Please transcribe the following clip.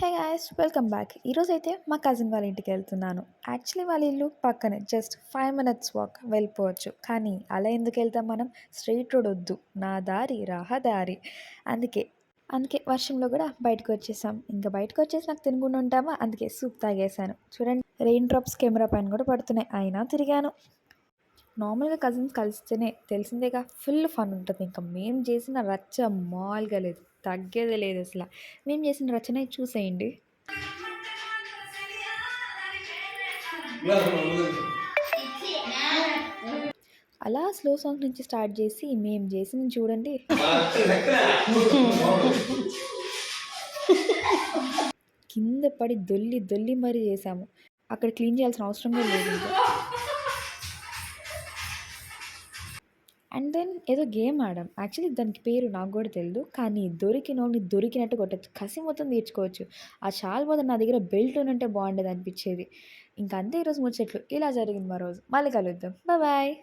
Hey guys welcome back. ఈరోజైతే మా cousin వాళ్ళ ఇంటికి వెళ్తున్నాను. యాక్చువల్లీ వాళ్ళ ఇల్లు పక్కనే, జస్ట్ 5 minutes వాక్ వెళ్ళిపోవచ్చు. కానీ అలా ఎందుకు వెళ్తాం మనం? స్ట్రైట్ రోడ్ వద్దు, నా దారి రహదారి. అందుకే అందుకే వర్షంలో కూడా బయటకు వచ్చేసాం. ఇంకా బయటకు వచ్చేసి నాకు తినకుండా ఉంటామా, అందుకే సూప్ తాగేశాను. చూడండి, రెయిన్ డ్రాప్స్ కెమెరా పైన కూడా పడుతున్నాయి, అయినా తిరిగాను. నార్మల్గా కజిన్స్ కలిస్తేనే తెలిసిందేగా, ఫుల్ ఫన్ ఉంటుంది. ఇంకా మేము చేసిన రచ్చ మామూలుగా లేదు, తగ్గేదే లేదు అసలు. మేము చేసిన రచన చూసేయండి. అలా స్లో సాంగ్ నుంచి స్టార్ట్ చేసి మేము చేసింది చూడండి. కింద పడి దొల్లి దొల్లి మరీ చేసాము. అక్కడ క్లీన్ చేయాల్సిన అవసరం కూడా లేదు ఇంకా. అండ్ దెన్ ఏదో గేమ్ ఆడాం. యాక్చువల్లీ దానికి పేరు నాకు కూడా తెలియదు, కానీ దొరికినోడిని దొరికినట్టు కొట్టచ్చు, కసి మొత్తం తీర్చుకోవచ్చు. ఆ షాల్ బదులు నా దగ్గర బెల్ట్ ఉంటే బాగుండేది అనిపించేది. ఇంకా అంతే, ఈరోజు ముచ్చట్లు ఇలా జరిగింది. మా రోజు మళ్ళీ కలుద్దాం. బాయ్.